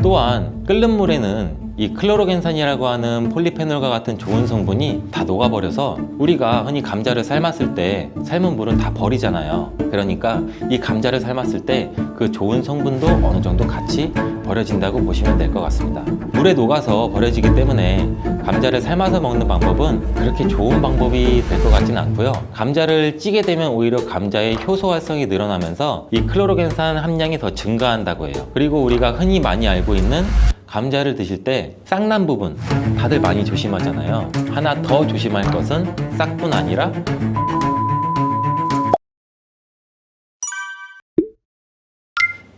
또한 끓는 물에는 이 클로로겐산이라고 하는 폴리페놀과 같은 좋은 성분이 다 녹아버려서 우리가 흔히 감자를 삶았을 때 삶은 물은 다 버리잖아요. 그러니까 이 감자를 삶았을 때 그 좋은 성분도 어느 정도 같이 버려진다고 보시면 될 것 같습니다. 물에 녹아서 버려지기 때문에 감자를 삶아서 먹는 방법은 그렇게 좋은 방법이 될 것 같지는 않고요. 감자를 찌게 되면 오히려 감자의 효소 활성이 늘어나면서 이 클로로겐산 함량이 더 증가한다고 해요. 그리고 우리가 흔히 많이 알고 있는 감자를 드실 때 싹난 부분 다들 많이 조심하잖아요. 하나 더 조심할 것은 싹뿐 아니라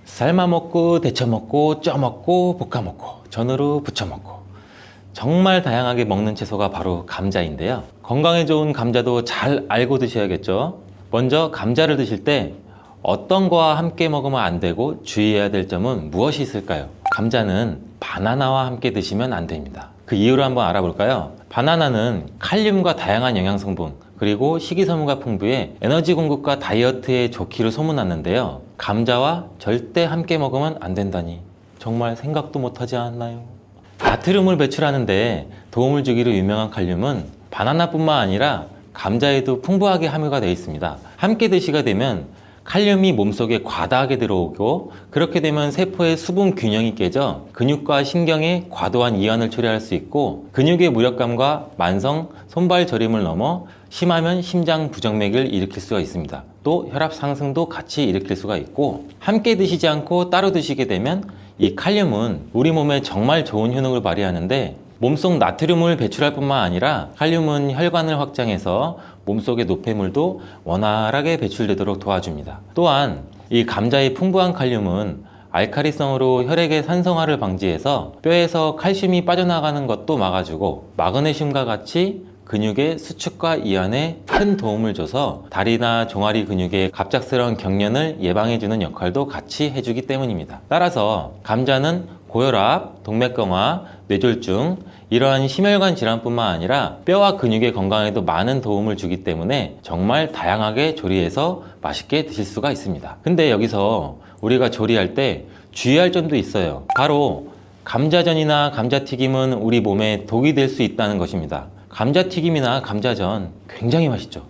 삶아 먹고 데쳐 먹고 쪄 먹고 볶아 먹고 전으로 부쳐 먹고 정말 다양하게 먹는 채소가 바로 감자인데요. 건강에 좋은 감자도 잘 알고 드셔야겠죠. 먼저 감자를 드실 때 어떤 거와 함께 먹으면 안 되고 주의해야 될 점은 무엇이 있을까요? 감자는 바나나와 함께 드시면 안 됩니다. 그 이유를 한번 알아볼까요? 바나나는 칼륨과 다양한 영양 성분 그리고 식이섬유가 풍부해 에너지 공급과 다이어트에 좋기를 소문났는데요. 감자와 절대 함께 먹으면 안 된다니 정말 생각도 못하지 않나요? 나트륨을 배출하는데 도움을 주기로 유명한 칼륨은 바나나뿐만 아니라 감자에도 풍부하게 함유가 되어 있습니다. 함께 드시게 되면 칼륨이 몸속에 과다하게 들어오고 그렇게 되면 세포의 수분 균형이 깨져 근육과 신경에 과도한 이완을 초래할 수 있고 근육의 무력감과 만성 손발 저림을 넘어 심하면 심장 부정맥을 일으킬 수가 있습니다. 또 혈압 상승도 같이 일으킬 수가 있고 함께 드시지 않고 따로 드시게 되면 이 칼륨은 우리 몸에 정말 좋은 효능을 발휘하는데 몸속 나트륨을 배출할 뿐만 아니라 칼륨은 혈관을 확장해서 몸속의 노폐물도 원활하게 배출되도록 도와줍니다. 또한 이 감자의 풍부한 칼륨은 알카리성으로 혈액의 산성화를 방지해서 뼈에서 칼슘이 빠져나가는 것도 막아주고 마그네슘과 같이 근육의 수축과 이완에 큰 도움을 줘서 다리나 종아리 근육의 갑작스러운 경련을 예방해주는 역할도 같이 해주기 때문입니다. 따라서 감자는 고혈압, 동맥경화, 뇌졸중 이러한 심혈관 질환뿐만 아니라 뼈와 근육의 건강에도 많은 도움을 주기 때문에 정말 다양하게 조리해서 맛있게 드실 수가 있습니다. 근데 여기서 우리가 조리할 때 주의할 점도 있어요. 바로 감자전이나 감자튀김은 우리 몸에 독이 될 수 있다는 것입니다. 감자튀김이나 감자전 굉장히 맛있죠.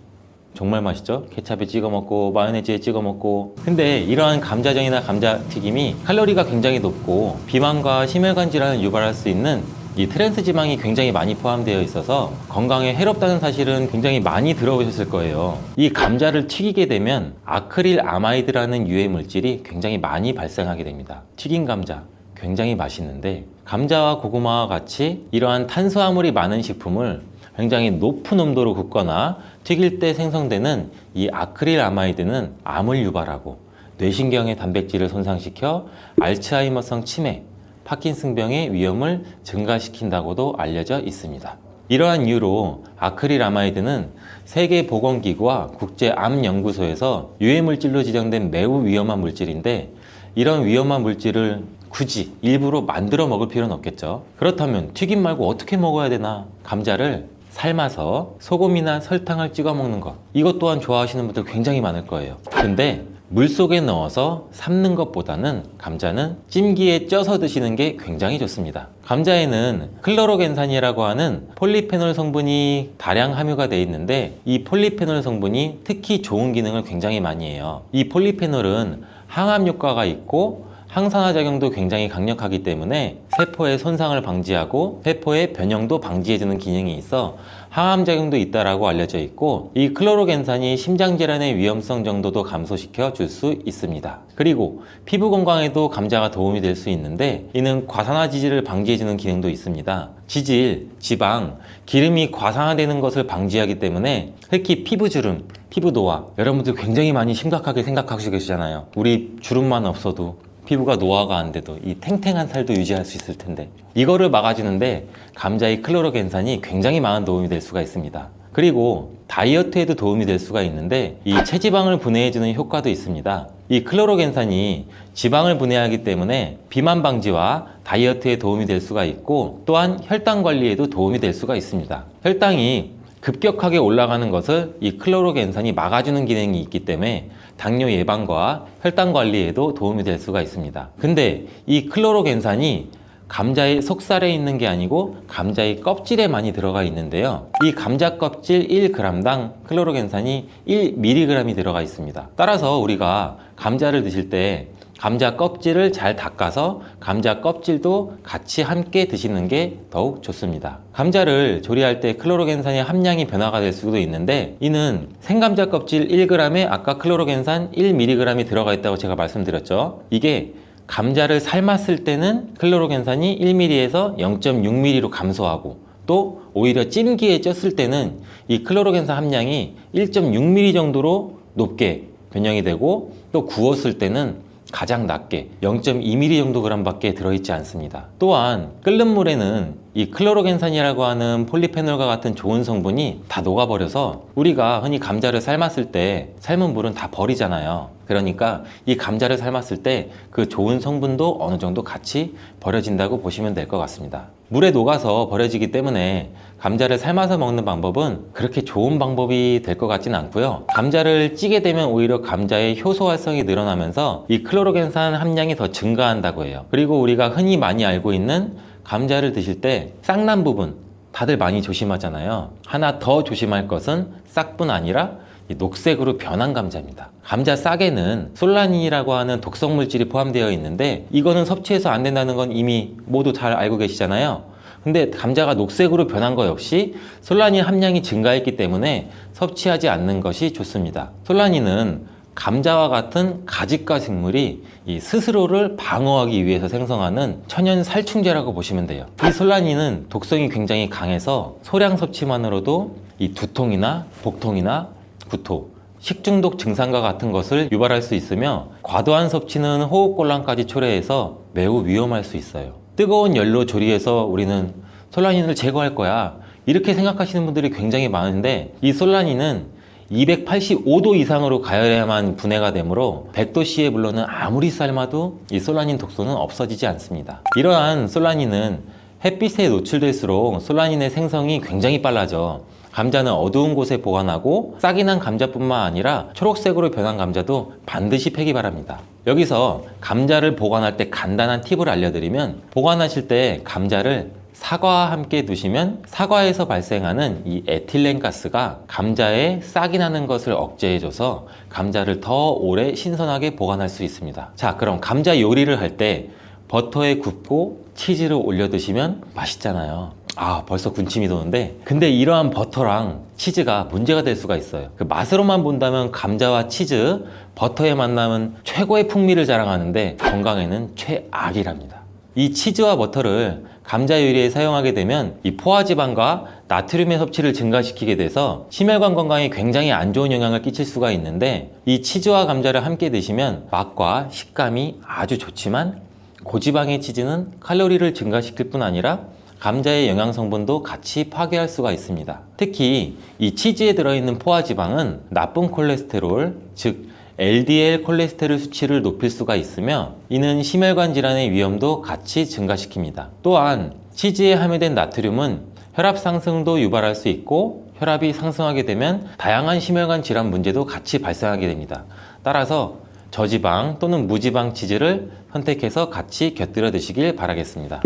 정말 맛있죠? 케찹에 찍어 먹고 마요네즈에 찍어 먹고. 근데 이러한 감자전이나 감자튀김이 칼로리가 굉장히 높고 비만과 심혈관 질환을 유발할 수 있는 이 트랜스 지방이 굉장히 많이 포함되어 있어서 건강에 해롭다는 사실은 굉장히 많이 들어보셨을 거예요. 이 감자를 튀기게 되면 아크릴 아마이드라는 유해 물질이 굉장히 많이 발생하게 됩니다. 튀긴 감자 굉장히 맛있는데 감자와 고구마와 같이 이러한 탄수화물이 많은 식품을 굉장히 높은 온도로 굽거나 튀길 때 생성되는 이 아크릴 아마이드는 암을 유발하고 뇌신경의 단백질을 손상시켜 알츠하이머성 치매, 파킨슨병의 위험을 증가시킨다고도 알려져 있습니다. 이러한 이유로 아크릴 아마이드는 세계보건기구와 국제암연구소에서 유해물질로 지정된 매우 위험한 물질인데 이런 위험한 물질을 굳이 일부러 만들어 먹을 필요는 없겠죠. 그렇다면 튀김 말고 어떻게 먹어야 되나? 감자를 삶아서 소금이나 설탕을 찍어 먹는 것, 이것 또한 좋아하시는 분들 굉장히 많을 거예요. 근데 물속에 넣어서 삶는 것보다는 감자는 찜기에 쪄서 드시는 게 굉장히 좋습니다. 감자에는 클로로겐산이라고 하는 폴리페놀 성분이 다량 함유가 되어 있는데 이 폴리페놀 성분이 특히 좋은 기능을 굉장히 많이 해요. 이 폴리페놀은 항암 효과가 있고 항산화 작용도 굉장히 강력하기 때문에 세포의 손상을 방지하고 세포의 변형도 방지해주는 기능이 있어 항암 작용도 있다라고 알려져 있고 이 클로로겐산이 심장질환의 위험성 정도도 감소시켜 줄 수 있습니다. 그리고 피부 건강에도 감자가 도움이 될 수 있는데 이는 과산화 지질을 방지해주는 기능도 있습니다. 지질, 지방, 기름이 과산화되는 것을 방지하기 때문에 특히 피부주름, 피부 노화 여러분들 굉장히 많이 심각하게 생각하시고 계시잖아요. 우리 주름만 없어도 피부가 노화가 안 돼도 이 탱탱한 살도 유지할 수 있을 텐데 이거를 막아주는데 감자의 클로로겐산이 굉장히 많은 도움이 될 수가 있습니다. 그리고 다이어트에도 도움이 될 수가 있는데 이 체지방을 분해해주는 효과도 있습니다. 이 클로로겐산이 지방을 분해하기 때문에 비만 방지와 다이어트에 도움이 될 수가 있고 또한 혈당 관리에도 도움이 될 수가 있습니다. 혈당이 급격하게 올라가는 것을 이 클로로겐산이 막아주는 기능이 있기 때문에 당뇨 예방과 혈당 관리에도 도움이 될 수가 있습니다. 근데 이 클로로겐산이 감자의 속살에 있는 게 아니고 감자의 껍질에 많이 들어가 있는데요. 이 감자 껍질 1g당 클로로겐산이 1mg이 들어가 있습니다. 따라서 우리가 감자를 드실 때 감자 껍질을 잘 닦아서 감자 껍질도 같이 함께 드시는 게 더욱 좋습니다. 감자를 조리할 때 클로로겐산의 함량이 변화가 될 수도 있는데 이는 생감자 껍질 1g에 아까 클로로겐산 1mg이 들어가 있다고 제가 말씀드렸죠. 이게 감자를 삶았을 때는 클로로겐산이 1mg에서 0.6mg로 감소하고 또 오히려 찜기에 쪘을 때는 이 클로로겐산 함량이 1.6mg 정도로 높게 변형이 되고 또 구웠을 때는 가장 낮게 0.2mg 정도 그램밖에 들어있지 않습니다. 또한 끓는 물에는 이 클로로겐산이라고 하는 폴리페놀과 같은 좋은 성분이 다 녹아버려서 우리가 흔히 감자를 삶았을 때 삶은 물은 다 버리잖아요. 그러니까 이 감자를 삶았을 때 그 좋은 성분도 어느 정도 같이 버려진다고 보시면 될 것 같습니다. 물에 녹아서 버려지기 때문에 감자를 삶아서 먹는 방법은 그렇게 좋은 방법이 될 것 같지는 않고요. 감자를 찌게 되면 오히려 감자의 효소 활성이 늘어나면서 이 클로로겐산 함량이 더 증가한다고 해요. 그리고 우리가 흔히 많이 알고 있는 감자를 드실 때 싹난 부분 다들 많이 조심하잖아요. 하나 더 조심할 것은 싹뿐 아니라 이 녹색으로 변한 감자입니다. 감자 싹에는 솔라닌이라고 하는 독성 물질이 포함되어 있는데 이거는 섭취해서 안 된다는 건 이미 모두 잘 알고 계시잖아요. 근데 감자가 녹색으로 변한 거 역시 솔라닌 함량이 증가했기 때문에 섭취하지 않는 것이 좋습니다. 솔라닌은 감자와 같은 가지과 생물이 이 스스로를 방어하기 위해서 생성하는 천연 살충제라고 보시면 돼요. 이 솔라닌은 독성이 굉장히 강해서 소량 섭취만으로도 이 두통이나 복통이나 구토, 식중독 증상과 같은 것을 유발할 수 있으며 과도한 섭취는 호흡곤란까지 초래해서 매우 위험할 수 있어요. 뜨거운 열로 조리해서 우리는 솔라닌을 제거할 거야 이렇게 생각하시는 분들이 굉장히 많은데 이 솔라닌은 285도 이상으로 가열해야만 분해가 되므로 100도씨의 물로는 아무리 삶아도 이 솔라닌 독소는 없어지지 않습니다. 이러한 솔라닌은 햇빛에 노출될수록 솔라닌의 생성이 굉장히 빨라져 감자는 어두운 곳에 보관하고 싹이 난 감자뿐만 아니라 초록색으로 변한 감자도 반드시 패기 바랍니다. 여기서 감자를 보관할 때 간단한 팁을 알려드리면 보관하실 때 감자를 사과와 함께 두시면 사과에서 발생하는 이 에틸렌 가스가 감자에 싹이 나는 것을 억제해줘서 감자를 더 오래 신선하게 보관할 수 있습니다. 자, 그럼 감자 요리를 할 때 버터에 굽고 치즈를 올려 드시면 맛있잖아요. 아, 벌써 군침이 도는데 근데 이러한 버터랑 치즈가 문제가 될 수가 있어요. 그 맛으로만 본다면 감자와 치즈, 버터의 만남은 최고의 풍미를 자랑하는데 건강에는 최악이랍니다. 이 치즈와 버터를 감자 요리에 사용하게 되면 이 포화지방과 나트륨의 섭취를 증가시키게 돼서 심혈관 건강에 굉장히 안 좋은 영향을 끼칠 수가 있는데 이 치즈와 감자를 함께 드시면 맛과 식감이 아주 좋지만 고지방의 치즈는 칼로리를 증가시킬 뿐 아니라 감자의 영양 성분도 같이 파괴할 수가 있습니다. 특히 이 치즈에 들어있는 포화지방은 나쁜 콜레스테롤, 즉 LDL 콜레스테롤 수치를 높일 수가 있으며 이는 심혈관 질환의 위험도 같이 증가시킵니다. 또한 치즈에 함유된 나트륨은 혈압 상승도 유발할 수 있고 혈압이 상승하게 되면 다양한 심혈관 질환 문제도 같이 발생하게 됩니다. 따라서 저지방 또는 무지방 치즈를 선택해서 같이 곁들여 드시길 바라겠습니다.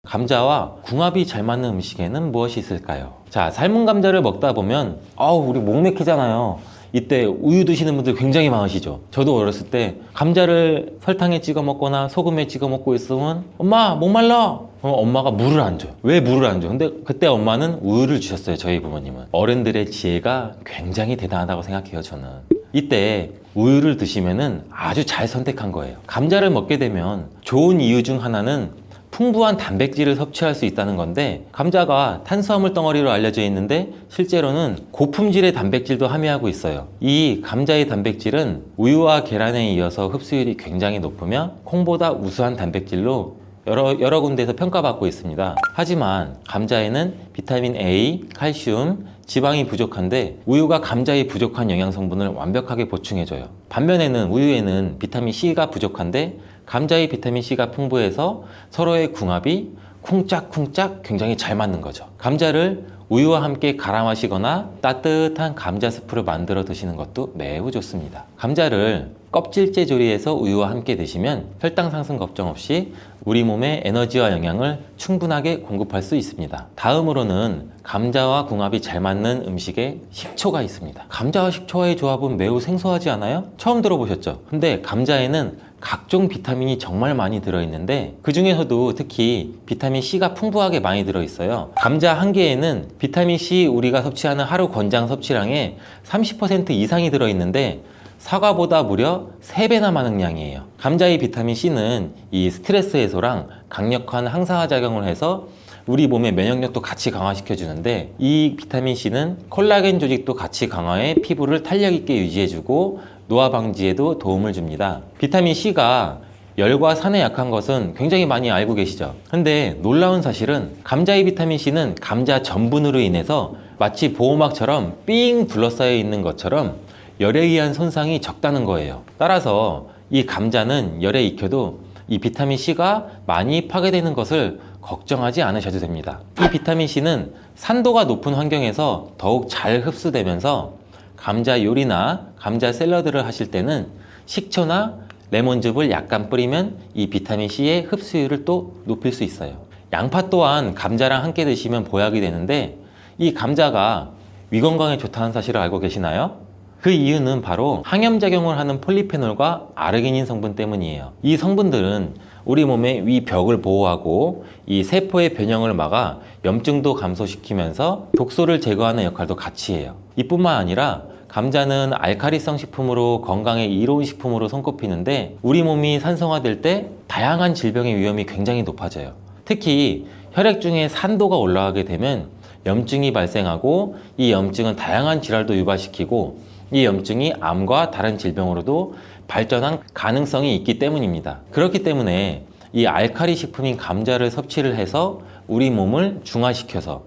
감자와 궁합이 잘 맞는 음식에는 무엇이 있을까요? 자, 삶은 감자를 먹다 보면 우리 목 막히잖아요. 이때 우유 드시는 분들 굉장히 많으시죠. 저도 어렸을 때 감자를 설탕에 찍어 먹거나 소금에 찍어 먹고 있으면 엄마 목말라! 엄마가 물을 안 줘요. 왜 물을 안 줘? 근데 그때 엄마는 우유를 주셨어요. 저희 부모님은. 어른들의 지혜가 굉장히 대단하다고 생각해요. 저는. 이때 우유를 드시면은 아주 잘 선택한 거예요. 감자를 먹게 되면 좋은 이유 중 하나는 풍부한 단백질을 섭취할 수 있다는 건데 감자가 탄수화물 덩어리로 알려져 있는데 실제로는 고품질의 단백질도 함유하고 있어요. 이 감자의 단백질은 우유와 계란에 이어서 흡수율이 굉장히 높으며 콩보다 우수한 단백질로 여러 군데에서 평가받고 있습니다. 하지만 감자에는 비타민 A, 칼슘, 지방이 부족한데 우유가 감자의 부족한 영양 성분을 완벽하게 보충해줘요. 반면에는 우유에는 비타민 C가 부족한데 감자의 비타민 C가 풍부해서 서로의 궁합이 쿵짝쿵짝 굉장히 잘 맞는 거죠. 감자를 우유와 함께 갈아 마시거나 따뜻한 감자 스프를 만들어 드시는 것도 매우 좋습니다. 감자를 껍질째 조리해서 우유와 함께 드시면 혈당 상승 걱정 없이 우리 몸에 에너지와 영양을 충분하게 공급할 수 있습니다. 다음으로는 감자와 궁합이 잘 맞는 음식에 식초가 있습니다. 감자와 식초와의 조합은 매우 생소하지 않아요? 처음 들어보셨죠? 근데 감자에는 각종 비타민이 정말 많이 들어있는데 그 중에서도 특히 비타민 C가 풍부하게 많이 들어있어요. 감자 한 개에는 비타민 C 우리가 섭취하는 하루 권장 섭취량의 30% 이상이 들어있는데 사과보다 무려 3배나 많은 양이에요. 감자의 비타민 C는 이 스트레스 해소랑 강력한 항산화 작용을 해서 우리 몸의 면역력도 같이 강화시켜 주는데 이 비타민 C는 콜라겐 조직도 같이 강화해 피부를 탄력 있게 유지해주고 노화 방지에도 도움을 줍니다. 비타민 C가 열과 산에 약한 것은 굉장히 많이 알고 계시죠? 근데 놀라운 사실은 감자의 비타민 C는 감자 전분으로 인해서 마치 보호막처럼 삥 둘러싸여 있는 것처럼 열에 의한 손상이 적다는 거예요. 따라서 이 감자는 열에 익혀도 이 비타민 C가 많이 파괴되는 것을 걱정하지 않으셔도 됩니다. 이 비타민 C는 산도가 높은 환경에서 더욱 잘 흡수되면서 감자 요리나 감자 샐러드를 하실 때는 식초나 레몬즙을 약간 뿌리면 이 비타민 C의 흡수율을 또 높일 수 있어요. 양파 또한 감자랑 함께 드시면 보약이 되는데 이 감자가 위 건강에 좋다는 사실을 알고 계시나요? 그 이유는 바로 항염작용을 하는 폴리페놀과 아르기닌 성분 때문이에요. 이 성분들은 우리 몸의 위 벽을 보호하고 이 세포의 변형을 막아 염증도 감소시키면서 독소를 제거하는 역할도 같이 해요. 이뿐만 아니라 감자는 알카리성 식품으로 건강에 이로운 식품으로 손꼽히는데 우리 몸이 산성화될 때 다양한 질병의 위험이 굉장히 높아져요. 특히 혈액 중에 산도가 올라가게 되면 염증이 발생하고 이 염증은 다양한 질환도 유발시키고 이 염증이 암과 다른 질병으로도 발전한 가능성이 있기 때문입니다. 그렇기 때문에 이 알칼리 식품인 감자를 섭취를 해서 우리 몸을 중화시켜서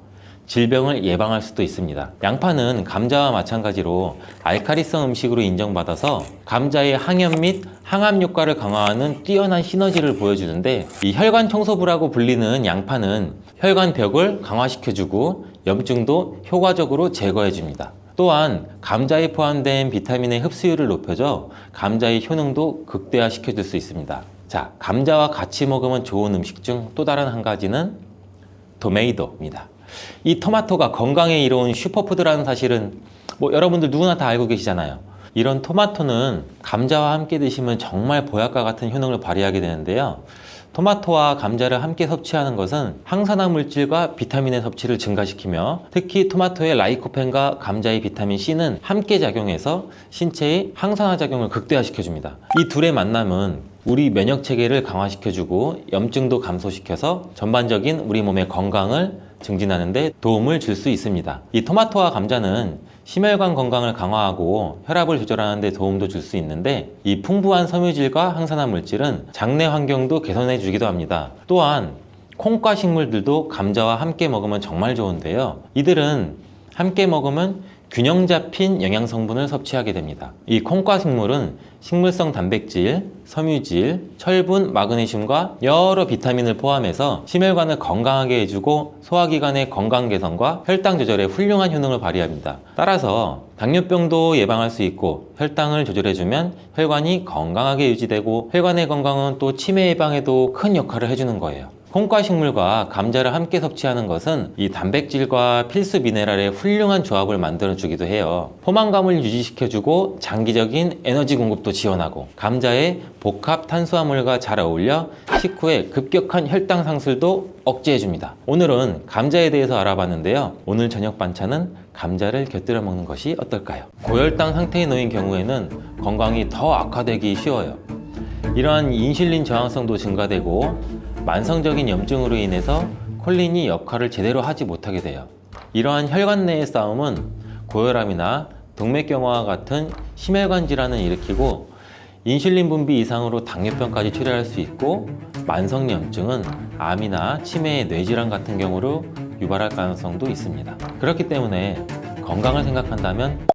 질병을 예방할 수도 있습니다. 양파는 감자와 마찬가지로 알칼리성 음식으로 인정받아서 감자의 항염 및 항암 효과를 강화하는 뛰어난 시너지를 보여주는데 이 혈관 청소부라고 불리는 양파는 혈관 벽을 강화시켜주고 염증도 효과적으로 제거해줍니다. 또한 감자에 포함된 비타민의 흡수율을 높여줘 감자의 효능도 극대화시켜 줄 수 있습니다. 자, 감자와 같이 먹으면 좋은 음식 중 또 다른 한 가지는 토메이토입니다. 이 토마토가 건강에 이로운 슈퍼푸드라는 사실은 여러분들 누구나 다 알고 계시잖아요. 이런 토마토는 감자와 함께 드시면 정말 보약과 같은 효능을 발휘하게 되는데요. 토마토와 감자를 함께 섭취하는 것은 항산화 물질과 비타민의 섭취를 증가시키며 특히 토마토의 라이코펜과 감자의 비타민 C는 함께 작용해서 신체의 항산화 작용을 극대화시켜줍니다. 이 둘의 만남은 우리 면역 체계를 강화시켜주고 염증도 감소시켜서 전반적인 우리 몸의 건강을 증진하는 데 도움을 줄 수 있습니다. 이 토마토와 감자는 심혈관 건강을 강화하고 혈압을 조절하는 데 도움도 줄 수 있는데 이 풍부한 섬유질과 항산화 물질은 장내 환경도 개선해 주기도 합니다. 또한 콩과 식물들도 감자와 함께 먹으면 정말 좋은데요. 이들은 함께 먹으면 균형 잡힌 영양 성분을 섭취하게 됩니다. 이 콩과 식물은 식물성 단백질, 섬유질, 철분, 마그네슘과 여러 비타민을 포함해서 심혈관을 건강하게 해주고 소화기관의 건강 개선과 혈당 조절에 훌륭한 효능을 발휘합니다. 따라서 당뇨병도 예방할 수 있고 혈당을 조절해주면 혈관이 건강하게 유지되고 혈관의 건강은 또 치매 예방에도 큰 역할을 해주는 거예요. 콩과 식물과 감자를 함께 섭취하는 것은 이 단백질과 필수 미네랄의 훌륭한 조합을 만들어주기도 해요. 포만감을 유지시켜주고 장기적인 에너지 공급도 지원하고 감자의 복합 탄수화물과 잘 어울려 식후에 급격한 혈당 상승도 억제해줍니다. 오늘은 감자에 대해서 알아봤는데요. 오늘 저녁 반찬은 감자를 곁들여 먹는 것이 어떨까요? 고혈당 상태에 놓인 경우에는 건강이 더 악화되기 쉬워요. 이러한 인슐린 저항성도 증가되고 만성적인 염증으로 인해서 콜린이 역할을 제대로 하지 못하게 돼요. 이러한 혈관 내의 싸움은 고혈압이나 동맥경화와 같은 심혈관 질환을 일으키고 인슐린 분비 이상으로 당뇨병까지 초래할 수 있고 만성염증은 암이나 치매의 뇌질환 같은 경우로 유발할 가능성도 있습니다. 그렇기 때문에 건강을 생각한다면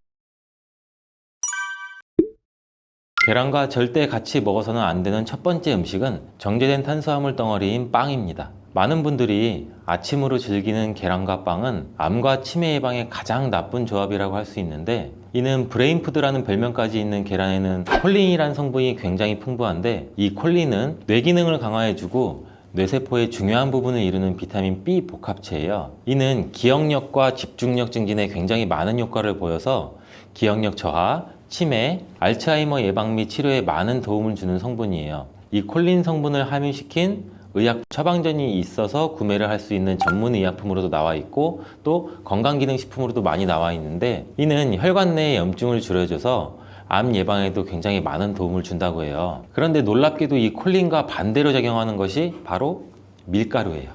계란과 절대 같이 먹어서는 안 되는 첫 번째 음식은 정제된 탄수화물 덩어리인 빵입니다. 많은 분들이 아침으로 즐기는 계란과 빵은 암과 치매 예방에 가장 나쁜 조합이라고 할 수 있는데, 이는 브레인푸드라는 별명까지 있는 계란에는 콜린이라는 성분이 굉장히 풍부한데, 이 콜린은 뇌 기능을 강화해주고 뇌세포의 중요한 부분을 이루는 비타민 B 복합체예요. 이는 기억력과 집중력 증진에 굉장히 많은 효과를 보여서 기억력 저하, 치매, 알츠하이머 예방 및 치료에 많은 도움을 주는 성분이에요. 이 콜린 성분을 함유시킨 의약 처방전이 있어서 구매를 할 수 있는 전문 의약품으로도 나와 있고, 또 건강기능식품으로도 많이 나와 있는데, 이는 혈관 내의 염증을 줄여줘서 암 예방에도 굉장히 많은 도움을 준다고 해요. 그런데 놀랍게도 이 콜린과 반대로 작용하는 것이 바로 밀가루예요.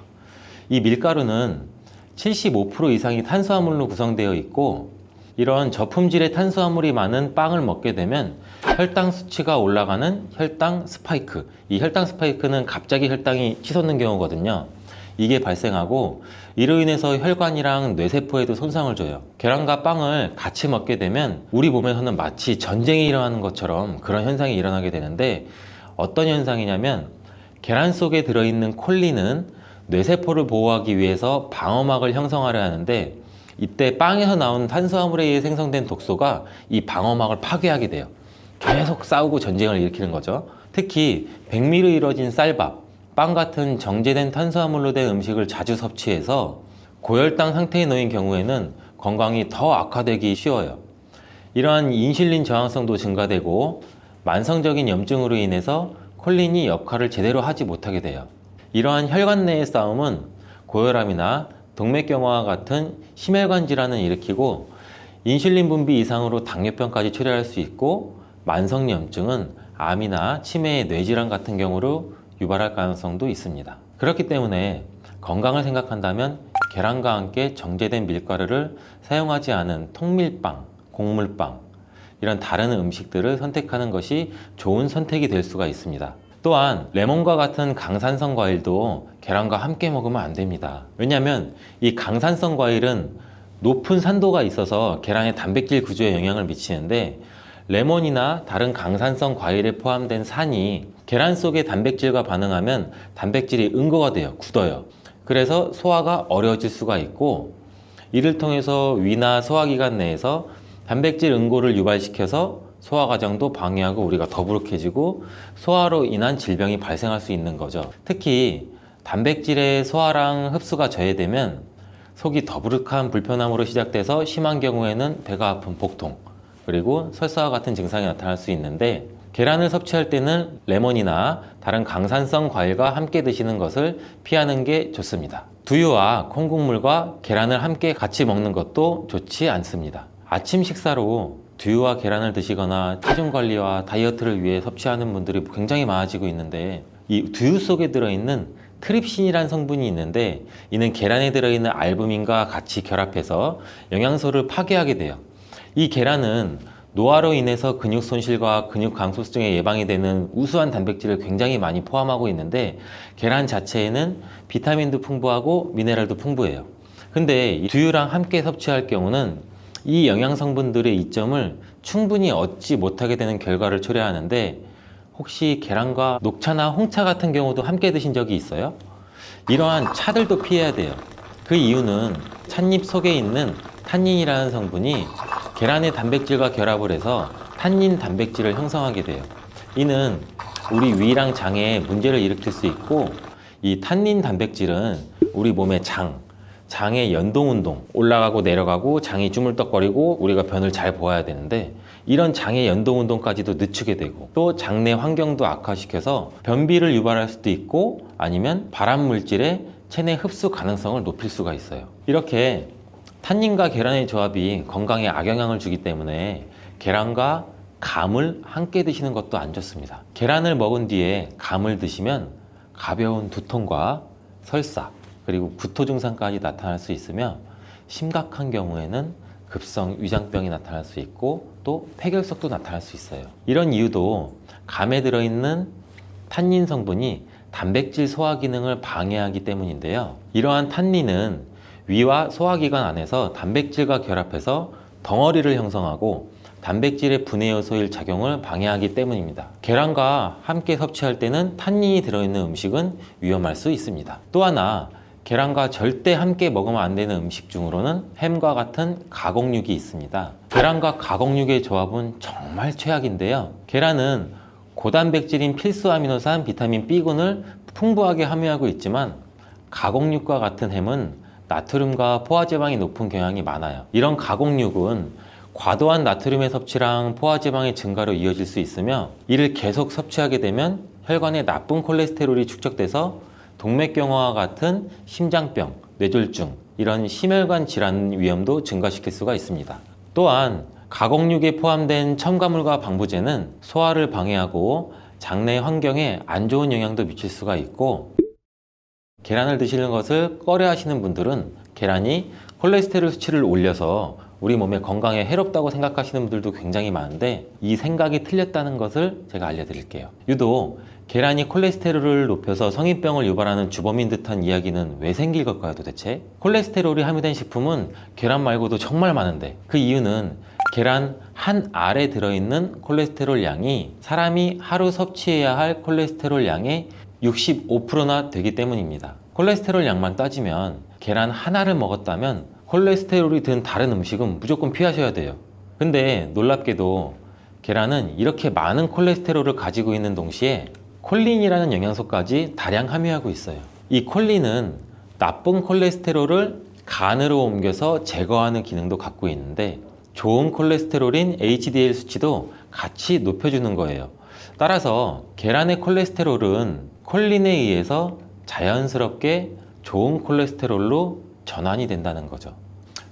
이 밀가루는 75% 이상이 탄수화물로 구성되어 있고, 이런 저품질의 탄수화물이 많은 빵을 먹게 되면 혈당 수치가 올라가는 혈당 스파이크, 이 혈당 스파이크는 갑자기 혈당이 치솟는 경우거든요. 이게 발생하고 이로 인해서 혈관이랑 뇌세포에도 손상을 줘요. 계란과 빵을 같이 먹게 되면 우리 몸에서는 마치 전쟁이 일어나는 것처럼 그런 현상이 일어나게 되는데, 어떤 현상이냐면, 계란 속에 들어있는 콜린은 뇌세포를 보호하기 위해서 방어막을 형성하려 하는데, 이때 빵에서 나온 탄수화물에 의해 생성된 독소가 이 방어막을 파괴하게 돼요. 계속 싸우고 전쟁을 일으키는 거죠. 특히 백미로 이루어진 쌀밥, 빵 같은 정제된 탄수화물로 된 음식을 자주 섭취해서 고혈당 상태에 놓인 경우에는 건강이 더 악화되기 쉬워요. 이러한 인슐린 저항성도 증가되고 만성적인 염증으로 인해서 콜린이 역할을 제대로 하지 못하게 돼요. 이러한 혈관 내의 싸움은 고혈압이나 동맥경화와 같은 심혈관 질환을 일으키고, 인슐린 분비 이상으로 당뇨병까지 초래할 수 있고, 만성염증은 암이나 치매의 뇌질환 같은 경우로 유발할 가능성도 있습니다. 그렇기 때문에 건강을 생각한다면 계란과 함께 정제된 밀가루를 사용하지 않은 통밀빵, 곡물빵, 이런 다른 음식들을 선택하는 것이 좋은 선택이 될 수가 있습니다. 또한 레몬과 같은 강산성 과일도 계란과 함께 먹으면 안 됩니다. 왜냐하면 이 강산성 과일은 높은 산도가 있어서 계란의 단백질 구조에 영향을 미치는데, 레몬이나 다른 강산성 과일에 포함된 산이 계란 속의 단백질과 반응하면 단백질이 응고가 돼요. 굳어요. 그래서 소화가 어려워질 수가 있고, 이를 통해서 위나 소화기관 내에서 단백질 응고를 유발시켜서 소화 과정도 방해하고 우리가 더부룩해지고 소화로 인한 질병이 발생할 수 있는 거죠. 특히 단백질의 소화랑 흡수가 저해되면 속이 더부룩한 불편함으로 시작돼서 심한 경우에는 배가 아픈 복통, 그리고 설사와 같은 증상이 나타날 수 있는데, 계란을 섭취할 때는 레몬이나 다른 강산성 과일과 함께 드시는 것을 피하는 게 좋습니다. 두유와 콩국물과 계란을 함께 같이 먹는 것도 좋지 않습니다. 아침 식사로 두유와 계란을 드시거나 체중 관리와 다이어트를 위해 섭취하는 분들이 굉장히 많아지고 있는데, 이 두유 속에 들어있는 트립신이라는 성분이 있는데, 이는 계란에 들어있는 알부민과 같이 결합해서 영양소를 파괴하게 돼요. 이 계란은 노화로 인해서 근육 손실과 근육 감소증에 예방이 되는 우수한 단백질을 굉장히 많이 포함하고 있는데, 계란 자체에는 비타민도 풍부하고 미네랄도 풍부해요. 근데 이 두유랑 함께 섭취할 경우는 이 영양 성분들의 이점을 충분히 얻지 못하게 되는 결과를 초래하는데, 혹시 계란과 녹차나 홍차 같은 경우도 함께 드신 적이 있어요? 이러한 차들도 피해야 돼요. 그 이유는 찻잎 속에 있는 탄닌이라는 성분이 계란의 단백질과 결합을 해서 탄닌 단백질을 형성하게 돼요. 이는 우리 위랑 장에 문제를 일으킬 수 있고, 이 탄닌 단백질은 우리 몸의 장의 연동운동, 올라가고 내려가고 장이 주물떡거리고 우리가 변을 잘 보아야 되는데, 이런 장의 연동운동까지도 늦추게 되고, 또 장내 환경도 악화시켜서 변비를 유발할 수도 있고, 아니면 발암물질의 체내 흡수 가능성을 높일 수가 있어요. 이렇게 탄닌과 계란의 조합이 건강에 악영향을 주기 때문에 계란과 감을 함께 드시는 것도 안 좋습니다. 계란을 먹은 뒤에 감을 드시면 가벼운 두통과 설사, 그리고 구토 증상까지 나타날 수 있으며, 심각한 경우에는 급성 위장병이 나타날 수 있고, 또 폐결석도 나타날 수 있어요. 이런 이유도 감에 들어있는 탄닌 성분이 단백질 소화 기능을 방해하기 때문인데요. 이러한 탄닌은 위와 소화기관 안에서 단백질과 결합해서 덩어리를 형성하고, 단백질의 분해 요소일 작용을 방해하기 때문입니다. 계란과 함께 섭취할 때는 탄닌이 들어있는 음식은 위험할 수 있습니다. 또 하나, 계란과 절대 함께 먹으면 안 되는 음식 중으로는 햄과 같은 가공육이 있습니다. 계란과 가공육의 조합은 정말 최악인데요. 계란은 고단백질인 필수 아미노산 비타민 B군을 풍부하게 함유하고 있지만 가공육과 같은 햄은 나트륨과 포화지방이 높은 경향이 많아요. 이런 가공육은 과도한 나트륨의 섭취랑 포화지방의 증가로 이어질 수 있으며, 이를 계속 섭취하게 되면 혈관에 나쁜 콜레스테롤이 축적돼서 동맥경화와 같은 심장병, 뇌졸중, 이런 심혈관 질환 위험도 증가시킬 수가 있습니다. 또한 가공육에 포함된 첨가물과 방부제는 소화를 방해하고 장내 환경에 안 좋은 영향도 미칠 수가 있고, 계란을 드시는 것을 꺼려 하시는 분들은 계란이 콜레스테롤 수치를 올려서 우리 몸에 건강에 해롭다고 생각하시는 분들도 굉장히 많은데, 이 생각이 틀렸다는 것을 제가 알려드릴게요. 유독 계란이 콜레스테롤을 높여서 성인병을 유발하는 주범인 듯한 이야기는 왜 생길 걸까요, 도대체? 콜레스테롤이 함유된 식품은 계란 말고도 정말 많은데, 그 이유는 계란 한 알에 들어있는 콜레스테롤 양이 사람이 하루 섭취해야 할 콜레스테롤 양의 65%나 되기 때문입니다. 콜레스테롤 양만 따지면 계란 하나를 먹었다면 콜레스테롤이 든 다른 음식은 무조건 피하셔야 돼요. 근데 놀랍게도 계란은 이렇게 많은 콜레스테롤을 가지고 있는 동시에 콜린이라는 영양소까지 다량 함유하고 있어요. 이 콜린은 나쁜 콜레스테롤을 간으로 옮겨서 제거하는 기능도 갖고 있는데, 좋은 콜레스테롤인 HDL 수치도 같이 높여주는 거예요. 따라서 계란의 콜레스테롤은 콜린에 의해서 자연스럽게 좋은 콜레스테롤로 전환이 된다는 거죠.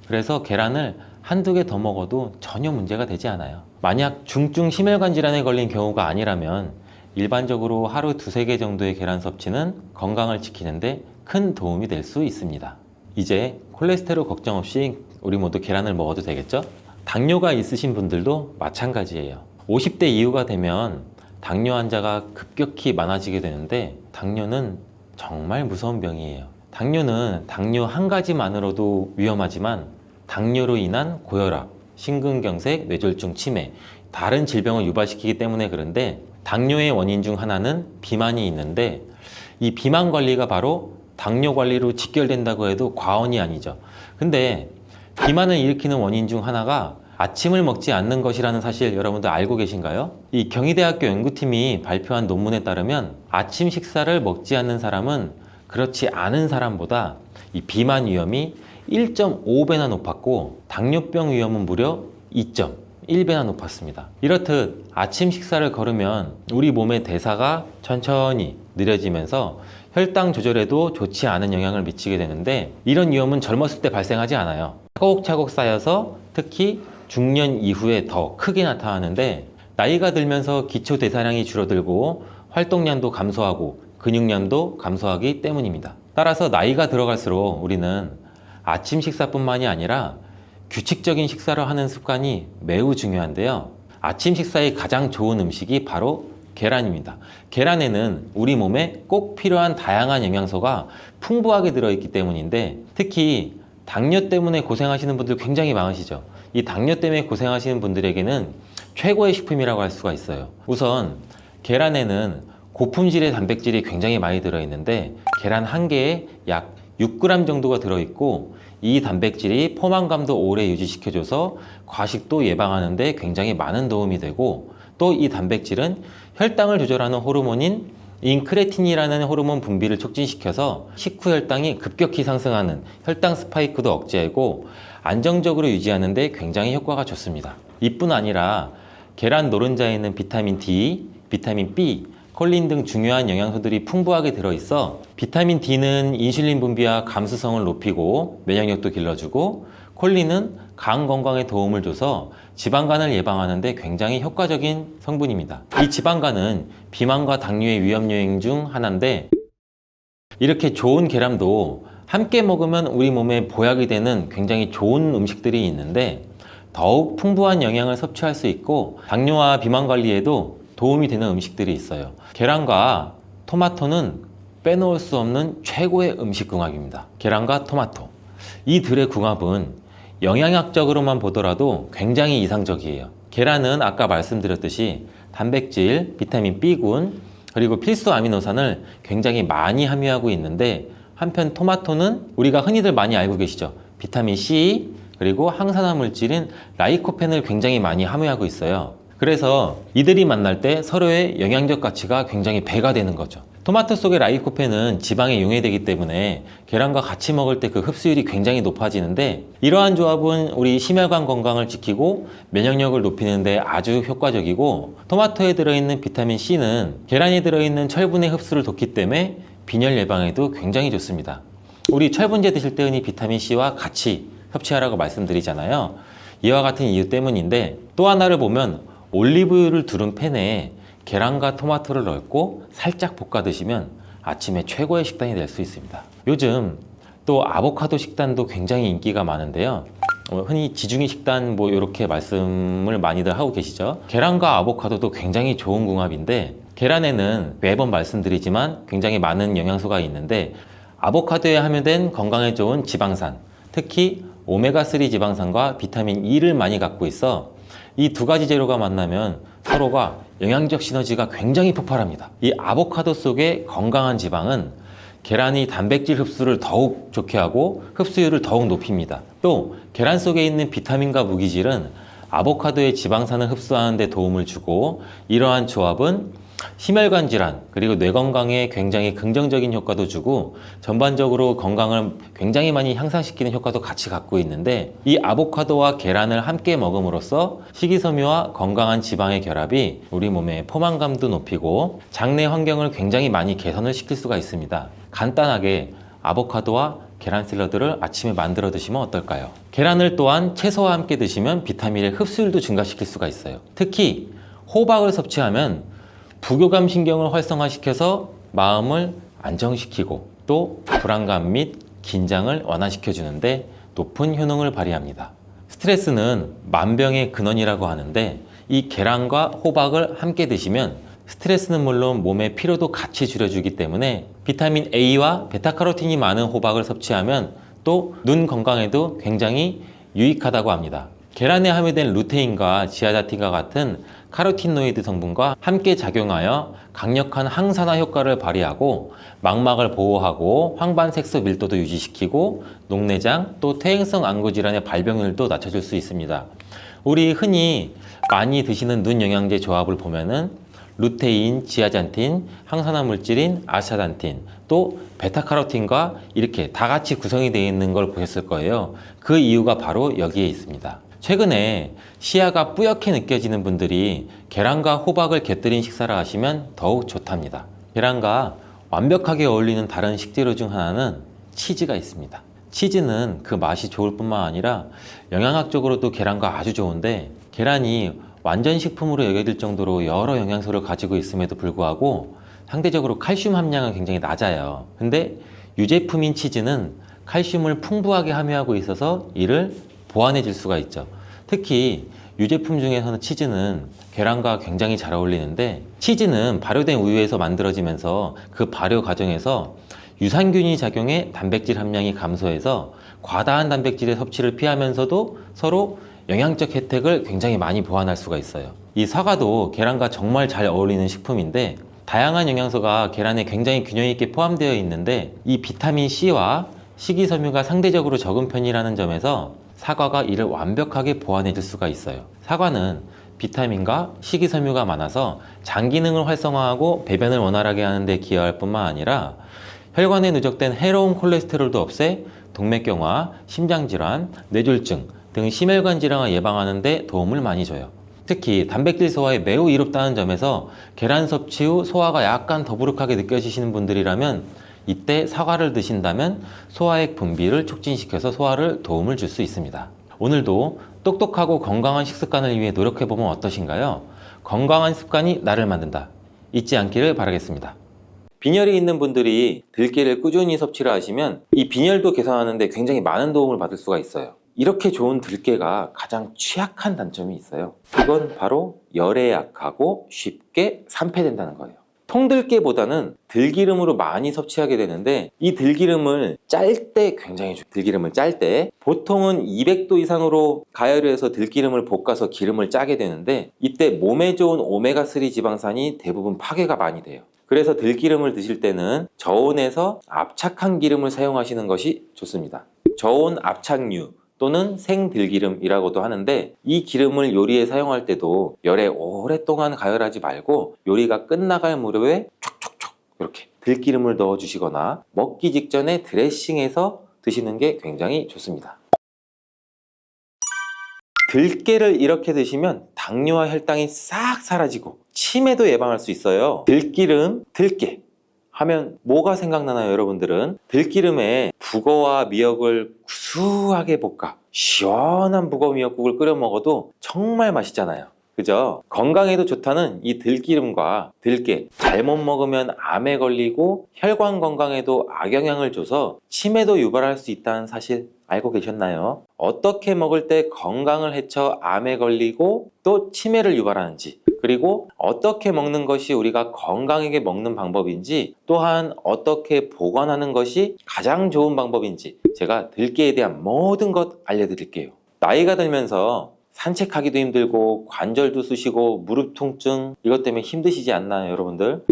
그래서 계란을 한두 개 더 먹어도 전혀 문제가 되지 않아요. 만약 중증 심혈관 질환에 걸린 경우가 아니라면 일반적으로 하루 두세 개 정도의 계란 섭취는 건강을 지키는데 큰 도움이 될 수 있습니다. 이제 콜레스테롤 걱정 없이 우리 모두 계란을 먹어도 되겠죠? 당뇨가 있으신 분들도 마찬가지예요. 50대 이후가 되면 당뇨 환자가 급격히 많아지게 되는데, 당뇨는 정말 무서운 병이에요. 당뇨는 당뇨 한 가지만으로도 위험하지만 당뇨로 인한 고혈압, 심근경색, 뇌졸중, 치매, 다른 질병을 유발시키기 때문에 그런데, 당뇨의 원인 중 하나는 비만이 있는데, 이 비만 관리가 바로 당뇨 관리로 직결된다고 해도 과언이 아니죠. 근데 비만을 일으키는 원인 중 하나가 아침을 먹지 않는 것이라는 사실 여러분들 알고 계신가요? 이 경희대학교 연구팀이 발표한 논문에 따르면 아침 식사를 먹지 않는 사람은 그렇지 않은 사람보다 이 비만 위험이 1.5배나 높았고, 당뇨병 위험은 무려 2.1배나 높았습니다. 이렇듯 아침 식사를 거르면 우리 몸의 대사가 천천히 느려지면서 혈당 조절에도 좋지 않은 영향을 미치게 되는데, 이런 위험은 젊었을 때 발생하지 않아요. 차곡차곡 쌓여서 특히 중년 이후에 더 크게 나타나는데, 나이가 들면서 기초 대사량이 줄어들고 활동량도 감소하고 근육량도 감소하기 때문입니다. 따라서 나이가 들어갈수록 우리는 아침 식사뿐만이 아니라 규칙적인 식사를 하는 습관이 매우 중요한데요. 아침 식사에 가장 좋은 음식이 바로 계란입니다. 계란에는 우리 몸에 꼭 필요한 다양한 영양소가 풍부하게 들어있기 때문인데, 특히 당뇨 때문에 고생하시는 분들 굉장히 많으시죠. 이 당뇨 때문에 고생하시는 분들에게는 최고의 식품이라고 할 수가 있어요. 우선 계란에는 고품질의 단백질이 굉장히 많이 들어있는데, 계란 한 개에 약 6g 정도가 들어있고, 이 단백질이 포만감도 오래 유지시켜줘서 과식도 예방하는 데 굉장히 많은 도움이 되고, 또 이 단백질은 혈당을 조절하는 호르몬인 인크레틴이라는 호르몬 분비를 촉진시켜서 식후 혈당이 급격히 상승하는 혈당 스파이크도 억제하고 안정적으로 유지하는 데 굉장히 효과가 좋습니다. 이뿐 아니라 계란 노른자에는 비타민 D, 비타민 B, 콜린 등 중요한 영양소들이 풍부하게 들어있어 비타민 D는 인슐린 분비와 감수성을 높이고 면역력도 길러주고, 콜린은 간 건강에 도움을 줘서 지방간을 예방하는 데 굉장히 효과적인 성분입니다. 이 지방간은 비만과 당뇨의 위험 요인 중 하나인데, 이렇게 좋은 계란도 함께 먹으면 우리 몸에 보약이 되는 굉장히 좋은 음식들이 있는데, 더욱 풍부한 영양을 섭취할 수 있고 당뇨와 비만 관리에도 도움이 되는 음식들이 있어요. 계란과 토마토는 빼놓을 수 없는 최고의 음식 궁합입니다. 계란과 토마토, 이 둘의 궁합은 영양학적으로만 보더라도 굉장히 이상적이에요. 계란은 아까 말씀드렸듯이 단백질, 비타민 B군, 그리고 필수 아미노산을 굉장히 많이 함유하고 있는데, 한편 토마토는 우리가 흔히들 많이 알고 계시죠? 비타민 C, 그리고 항산화 물질인 라이코펜을 굉장히 많이 함유하고 있어요. 그래서 이들이 만날 때 서로의 영양적 가치가 굉장히 배가 되는 거죠. 토마토 속의 라이코펜은 지방에 용해되기 때문에 계란과 같이 먹을 때 그 흡수율이 굉장히 높아지는데, 이러한 조합은 우리 심혈관 건강을 지키고 면역력을 높이는 데 아주 효과적이고, 토마토에 들어있는 비타민 C는 계란에 들어있는 철분의 흡수를 돕기 때문에 빈혈 예방에도 굉장히 좋습니다. 우리 철분제 드실 때 흔히 비타민 C와 같이 섭취하라고 말씀드리잖아요. 이와 같은 이유 때문인데, 또 하나를 보면 올리브유를 두른 팬에 계란과 토마토를 넣고 살짝 볶아 드시면 아침에 최고의 식단이 될 수 있습니다. 요즘 또 아보카도 식단도 굉장히 인기가 많은데요. 흔히 지중해 식단 뭐 이렇게 말씀을 많이들 하고 계시죠. 계란과 아보카도도 굉장히 좋은 궁합인데, 계란에는 매번 말씀드리지만 굉장히 많은 영양소가 있는데, 아보카도에 함유된 건강에 좋은 지방산, 특히 오메가3 지방산과 비타민 E를 많이 갖고 있어 이 두 가지 재료가 만나면 서로가 영양적 시너지가 굉장히 폭발합니다. 이 아보카도 속의 건강한 지방은 계란이 단백질 흡수를 더욱 좋게 하고 흡수율을 더욱 높입니다. 또 계란 속에 있는 비타민과 무기질은 아보카도의 지방산을 흡수하는 데 도움을 주고, 이러한 조합은 심혈관 질환 그리고 뇌 건강에 굉장히 긍정적인 효과도 주고 전반적으로 건강을 굉장히 많이 향상시키는 효과도 같이 갖고 있는데, 이 아보카도와 계란을 함께 먹음으로써 식이섬유와 건강한 지방의 결합이 우리 몸의 포만감도 높이고 장내 환경을 굉장히 많이 개선을 시킬 수가 있습니다. 간단하게 아보카도와 계란 샐러드를 아침에 만들어 드시면 어떨까요? 계란을 또한 채소와 함께 드시면 비타민의 흡수율도 증가시킬 수가 있어요. 특히 호박을 섭취하면 부교감 신경을 활성화시켜서 마음을 안정시키고 또 불안감 및 긴장을 완화시켜 주는데 높은 효능을 발휘합니다. 스트레스는 만병의 근원이라고 하는데, 이 계란과 호박을 함께 드시면 스트레스는 물론 몸의 피로도 같이 줄여주기 때문에 비타민 A와 베타카로틴이 많은 호박을 섭취하면 또 눈 건강에도 굉장히 유익하다고 합니다. 계란에 함유된 루테인과 지아자틴과 같은 카로티노이드 성분과 함께 작용하여 강력한 항산화 효과를 발휘하고 망막을 보호하고 황반색소 밀도도 유지시키고 녹내장 또 퇴행성 안구 질환의 발병률도 낮춰줄 수 있습니다. 우리 흔히 많이 드시는 눈 영양제 조합을 보면은 루테인, 지아잔틴, 항산화 물질인 아스타잔틴, 또 베타카로틴과 이렇게 다 같이 구성이 되어 있는 걸 보셨을 거예요. 그 이유가 바로 여기에 있습니다. 최근에 시야가 뿌옇게 느껴지는 분들이 계란과 호박을 곁들인 식사를 하시면 더욱 좋답니다. 계란과 완벽하게 어울리는 다른 식재료 중 하나는 치즈가 있습니다. 치즈는 그 맛이 좋을 뿐만 아니라 영양학적으로도 계란과 아주 좋은데, 계란이 완전 식품으로 여겨질 정도로 여러 영양소를 가지고 있음에도 불구하고 상대적으로 칼슘 함량은 굉장히 낮아요. 근데 유제품인 치즈는 칼슘을 풍부하게 함유하고 있어서 이를 보완해 줄 수가 있죠. 특히 유제품 중에서는 치즈는 계란과 굉장히 잘 어울리는데, 치즈는 발효된 우유에서 만들어지면서 그 발효 과정에서 유산균이 작용해 단백질 함량이 감소해서 과다한 단백질의 섭취를 피하면서도 서로 영양적 혜택을 굉장히 많이 보완할 수가 있어요. 이 사과도 계란과 정말 잘 어울리는 식품인데, 다양한 영양소가 계란에 굉장히 균형 있게 포함되어 있는데, 이 비타민 C와 식이섬유가 상대적으로 적은 편이라는 점에서 사과가 이를 완벽하게 보완해 줄 수가 있어요. 사과는 비타민과 식이섬유가 많아서 장 기능을 활성화하고 배변을 원활하게 하는 데 기여할 뿐만 아니라 혈관에 누적된 해로운 콜레스테롤도 없애 동맥경화, 심장질환, 뇌졸중 등 심혈관 질환을 예방하는 데 도움을 많이 줘요. 특히 단백질 소화에 매우 이롭다는 점에서 계란 섭취 후 소화가 약간 더부룩하게 느껴지시는 분들이라면 이때 사과를 드신다면 소화액 분비를 촉진시켜서 소화를 도움을 줄 수 있습니다. 오늘도 똑똑하고 건강한 식습관을 위해 노력해보면 어떠신가요? 건강한 습관이 나를 만든다. 잊지 않기를 바라겠습니다. 빈혈이 있는 분들이 들깨를 꾸준히 섭취를 하시면 이 빈혈도 개선하는 데 굉장히 많은 도움을 받을 수가 있어요. 이렇게 좋은 들깨가 가장 취약한 단점이 있어요. 그건 바로 열에 약하고 쉽게 산패된다는 거예요. 통들깨보다는 들기름으로 많이 섭취하게 되는데, 이 들기름을 짤 때 굉장히 좋아요. 들기름을 짤 때 보통은 200도 이상으로 가열을 해서 들기름을 볶아서 기름을 짜게 되는데, 이때 몸에 좋은 오메가3 지방산이 대부분 파괴가 많이 돼요. 그래서 들기름을 드실 때는 저온에서 압착한 기름을 사용하시는 것이 좋습니다. 저온 압착유 또는 생들기름이라고도 하는데, 이 기름을 요리에 사용할 때도 열에 오랫동안 가열하지 말고 요리가 끝나갈 무렵에 촉촉촉 이렇게 들기름을 넣어 주시거나 먹기 직전에 드레싱해서 드시는 게 굉장히 좋습니다. 들깨를 이렇게 드시면 당뇨와 혈당이 싹 사라지고 치매도 예방할 수 있어요. 들기름, 들깨 하면 뭐가 생각나나요, 여러분들은? 들기름에 북어와 미역을 구수하게 볶아 시원한 북어 미역국을 끓여 먹어도 정말 맛있잖아요. 그죠? 건강에도 좋다는 이 들기름과 들깨, 잘못 먹으면 암에 걸리고 혈관 건강에도 악영향을 줘서 치매도 유발할 수 있다는 사실 알고 계셨나요? 어떻게 먹을 때 건강을 해쳐 암에 걸리고 또 치매를 유발하는지, 그리고 어떻게 먹는 것이 우리가 건강하게 먹는 방법인지, 또한 어떻게 보관하는 것이 가장 좋은 방법인지 제가 들깨에 대한 모든 것 알려드릴게요. 나이가 들면서 산책하기도 힘들고 관절도 쑤시고 무릎 통증, 이것 때문에 힘드시지 않나요, 여러분들?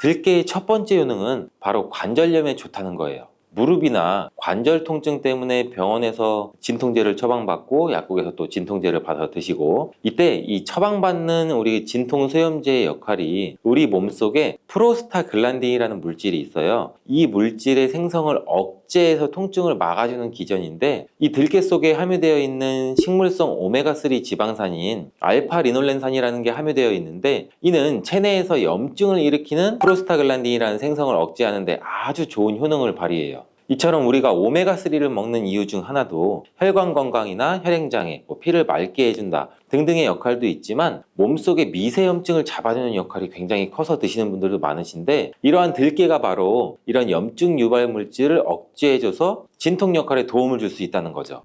들깨의 첫 번째 효능은 바로 관절염에 좋다는 거예요. 무릎이나 관절 통증 때문에 병원에서 진통제를 처방받고 약국에서 또 진통제를 받아 드시고, 이때 이 처방받는 우리 진통소염제의 역할이 우리 몸속에 프로스타글란딘이라는 물질이 있어요. 이 물질의 생성을 억제해서 통증을 막아주는 기전인데, 이 들깨 속에 함유되어 있는 식물성 오메가3 지방산인 알파리놀렌산이라는 게 함유되어 있는데, 이는 체내에서 염증을 일으키는 프로스타글란딘이라는 생성을 억제하는 데 아주 좋은 효능을 발휘해요. 이처럼 우리가 오메가3를 먹는 이유 중 하나도 혈관 건강이나 혈행장애, 피를 맑게 해준다 등등의 역할도 있지만, 몸속의 미세염증을 잡아주는 역할이 굉장히 커서 드시는 분들도 많으신데, 이러한 들깨가 바로 이런 염증 유발 물질을 억제해줘서 진통 역할에 도움을 줄 수 있다는 거죠.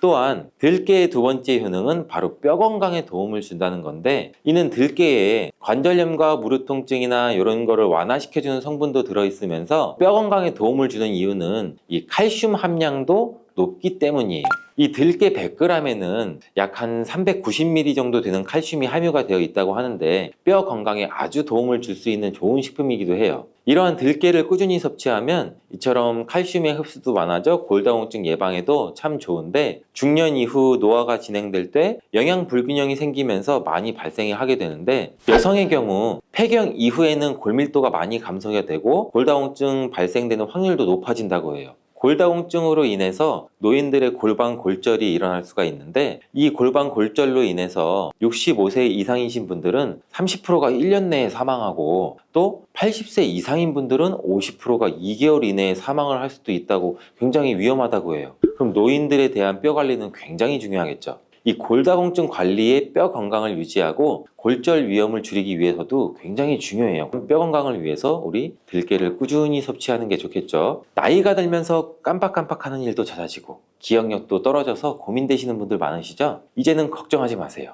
또한 들깨의 두 번째 효능은 바로 뼈 건강에 도움을 준다는 건데, 이는 들깨에 관절염과 무릎 통증이나 이런 거를 완화시켜주는 성분도 들어있으면서 뼈 건강에 도움을 주는 이유는 이 칼슘 함량도 높기 때문이에요. 이 들깨 100g에는 약 한 390ml 정도 되는 칼슘이 함유가 되어 있다고 하는데, 뼈 건강에 아주 도움을 줄 수 있는 좋은 식품이기도 해요. 이러한 들깨를 꾸준히 섭취하면 이처럼 칼슘의 흡수도 많아져 골다공증 예방에도 참 좋은데, 중년 이후 노화가 진행될 때 영양 불균형이 생기면서 많이 발생이 하게 되는데, 여성의 경우 폐경 이후에는 골밀도가 많이 감소가 되고 골다공증 발생되는 확률도 높아진다고 해요. 골다공증으로 인해서 노인들의 골반 골절이 일어날 수가 있는데, 이 골반 골절로 인해서 65세 이상이신 분들은 30%가 1년 내에 사망하고, 또 80세 이상인 분들은 50%가 2개월 이내에 사망을 할 수도 있다고, 굉장히 위험하다고 해요. 그럼 노인들에 대한 뼈 관리는 굉장히 중요하겠죠. 이 골다공증 관리에 뼈 건강을 유지하고 골절 위험을 줄이기 위해서도 굉장히 중요해요. 뼈 건강을 위해서 우리 들깨를 꾸준히 섭취하는 게 좋겠죠. 나이가 들면서 깜빡깜빡하는 일도 잦아지고 기억력도 떨어져서 고민되시는 분들 많으시죠? 이제는 걱정하지 마세요.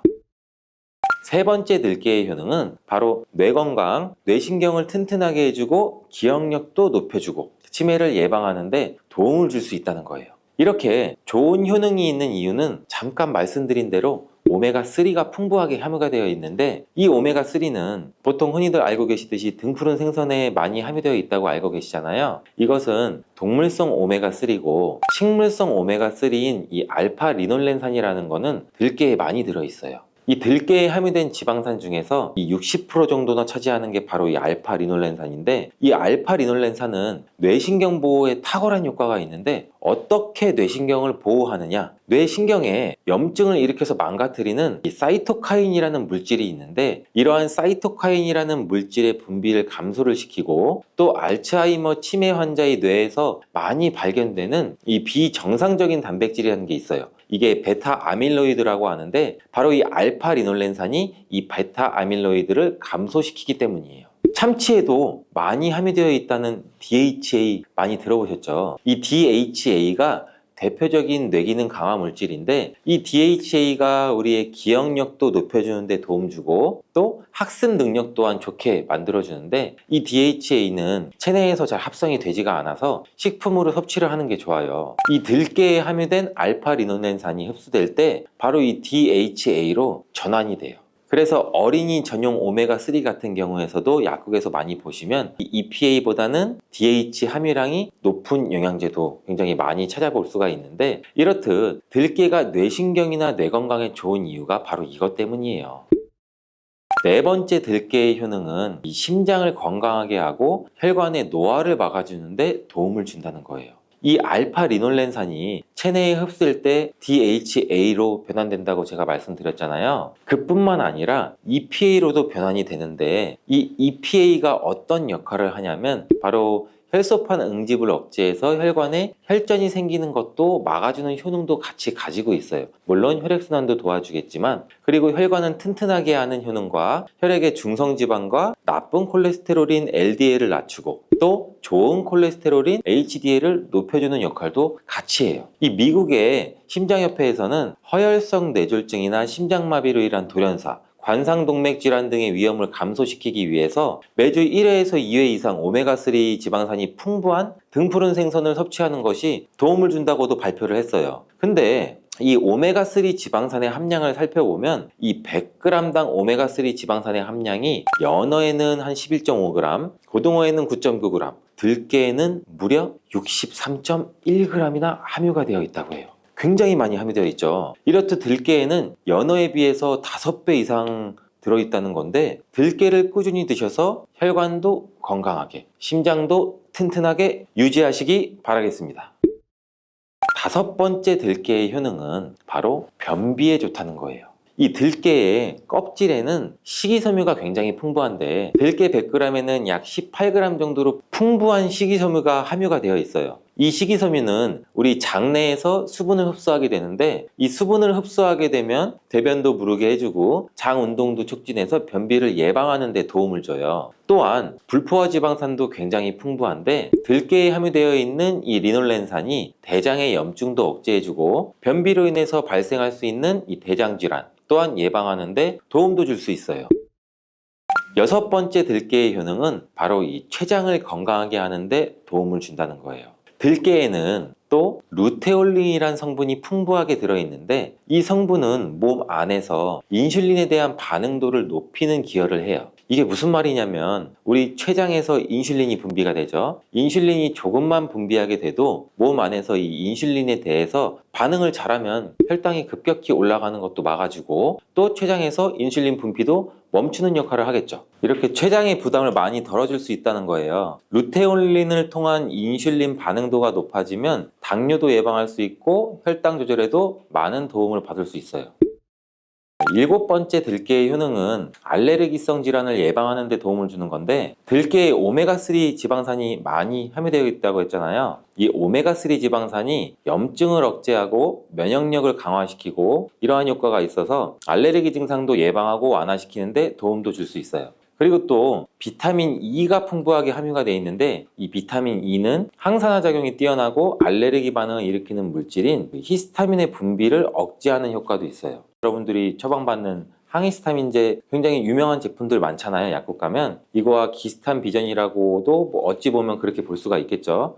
세 번째 들깨의 효능은 바로 뇌 건강, 뇌신경을 튼튼하게 해주고 기억력도 높여주고 치매를 예방하는 데 도움을 줄 수 있다는 거예요. 이렇게 좋은 효능이 있는 이유는 잠깐 말씀드린 대로 오메가3가 풍부하게 함유가 되어 있는데, 이 오메가3는 보통 흔히들 알고 계시듯이 등푸른 생선에 많이 함유되어 있다고 알고 계시잖아요. 이것은 동물성 오메가3고, 식물성 오메가3인 이 알파리놀렌산이라는 거는 들깨에 많이 들어있어요. 이 들깨에 함유된 지방산 중에서 이 60% 정도나 차지하는 게 바로 이 알파리놀렌산인데, 이 알파리놀렌산은 뇌신경 보호에 탁월한 효과가 있는데, 어떻게 뇌신경을 보호하느냐? 뇌신경에 염증을 일으켜서 망가뜨리는 이 사이토카인이라는 물질이 있는데, 이러한 사이토카인이라는 물질의 분비를 감소를 시키고, 또 알츠하이머 치매 환자의 뇌에서 많이 발견되는 이 비정상적인 단백질이라는 게 있어요. 이게 베타 아밀로이드라고 하는데, 바로 이 알파리놀렌산이 이 베타 아밀로이드를 감소시키기 때문이에요. 참치에도 많이 함유되어 있다는 DHA 많이 들어보셨죠? 이 DHA가 대표적인 뇌기능 강화 물질인데, 이 DHA가 우리의 기억력도 높여주는 데 도움 주고 또 학습 능력 또한 좋게 만들어주는데, 이 DHA는 체내에서 잘 합성이 되지가 않아서 식품으로 섭취를 하는 게 좋아요. 이 들깨에 함유된 알파리놀렌산이 흡수될 때 바로 이 DHA로 전환이 돼요. 그래서 어린이 전용 오메가3 같은 경우에서도 약국에서 많이 보시면 이 EPA보다는 DH 함유량이 높은 영양제도 굉장히 많이 찾아볼 수가 있는데, 이렇듯 들깨가 뇌신경이나 뇌 건강에 좋은 이유가 바로 이것 때문이에요. 네 번째 들깨의 효능은 이 심장을 건강하게 하고 혈관의 노화를 막아주는데 도움을 준다는 거예요. 이 알파리놀렌산이 체내에 흡수될 때 DHA로 변환된다고 제가 말씀드렸잖아요. 그뿐만 아니라 EPA로도 변환이 되는데, 이 EPA가 어떤 역할을 하냐면 바로 혈소판 응집을 억제해서 혈관에 혈전이 생기는 것도 막아주는 효능도 같이 가지고 있어요. 물론 혈액순환도 도와주겠지만, 그리고 혈관은 튼튼하게 하는 효능과 혈액의 중성지방과 나쁜 콜레스테롤인 LDL을 낮추고 또 좋은 콜레스테롤인 HDL을 높여주는 역할도 같이 해요. 이 미국의 심장협회에서는 허혈성 뇌졸중이나 심장마비로 인한 돌연사, 관상동맥 질환 등의 위험을 감소시키기 위해서 매주 1회에서 2회 이상 오메가3 지방산이 풍부한 등푸른 생선을 섭취하는 것이 도움을 준다고도 발표를 했어요. 근데 이 오메가3 지방산의 함량을 살펴보면 이 100g당 오메가3 지방산의 함량이 연어에는 한 11.5g, 고등어에는 9.9g, 들깨에는 무려 63.1g이나 함유가 되어 있다고 해요. 굉장히 많이 함유되어 있죠. 이렇듯 들깨에는 연어에 비해서 5배 이상 들어있다는 건데, 들깨를 꾸준히 드셔서 혈관도 건강하게, 심장도 튼튼하게 유지하시기 바라겠습니다. 다섯 번째 들깨의 효능은 바로 변비에 좋다는 거예요. 이 들깨의 껍질에는 식이섬유가 굉장히 풍부한데, 들깨 100g에는 약 18g 정도로 풍부한 식이섬유가 함유가 되어 있어요. 이 식이섬유는 우리 장내에서 수분을 흡수하게 되는데, 이 수분을 흡수하게 되면 대변도 무르게 해주고 장 운동도 촉진해서 변비를 예방하는 데 도움을 줘요. 또한 불포화 지방산도 굉장히 풍부한데, 들깨에 함유되어 있는 이 리놀렌산이 대장의 염증도 억제해주고 변비로 인해서 발생할 수 있는 이 대장 질환 또한 예방하는 데 도움도 줄 수 있어요. 여섯 번째 들깨의 효능은 바로 이 췌장을 건강하게 하는데 도움을 준다는 거예요. 들깨에는 또 루테올린이란 성분이 풍부하게 들어있는데, 이 성분은 몸 안에서 인슐린에 대한 반응도를 높이는 기여를 해요. 이게 무슨 말이냐면, 우리 췌장에서 인슐린이 분비가 되죠. 인슐린이 조금만 분비하게 돼도 몸 안에서 이 인슐린에 대해서 반응을 잘하면 혈당이 급격히 올라가는 것도 막아주고, 또 췌장에서 인슐린 분비도 멈추는 역할을 하겠죠. 이렇게 췌장의 부담을 많이 덜어줄 수 있다는 거예요. 루테올린을 통한 인슐린 반응도가 높아지면 당뇨도 예방할 수 있고 혈당 조절에도 많은 도움을 받을 수 있어요. 일곱 번째 들깨의 효능은 알레르기성 질환을 예방하는 데 도움을 주는 건데, 들깨에 오메가3 지방산이 많이 함유되어 있다고 했잖아요. 이 오메가3 지방산이 염증을 억제하고 면역력을 강화시키고 이러한 효과가 있어서 알레르기 증상도 예방하고 완화시키는 데 도움도 줄 수 있어요. 그리고 또 비타민 E가 풍부하게 함유가 되어 있는데, 이 비타민 E는 항산화 작용이 뛰어나고 알레르기 반응을 일으키는 물질인 히스타민의 분비를 억제하는 효과도 있어요. 여러분들이 처방받는 항히스타민제 굉장히 유명한 제품들 많잖아요. 약국 가면 이거와 기스탄 비전이라고도 어찌 보면 그렇게 볼 수가 있겠죠.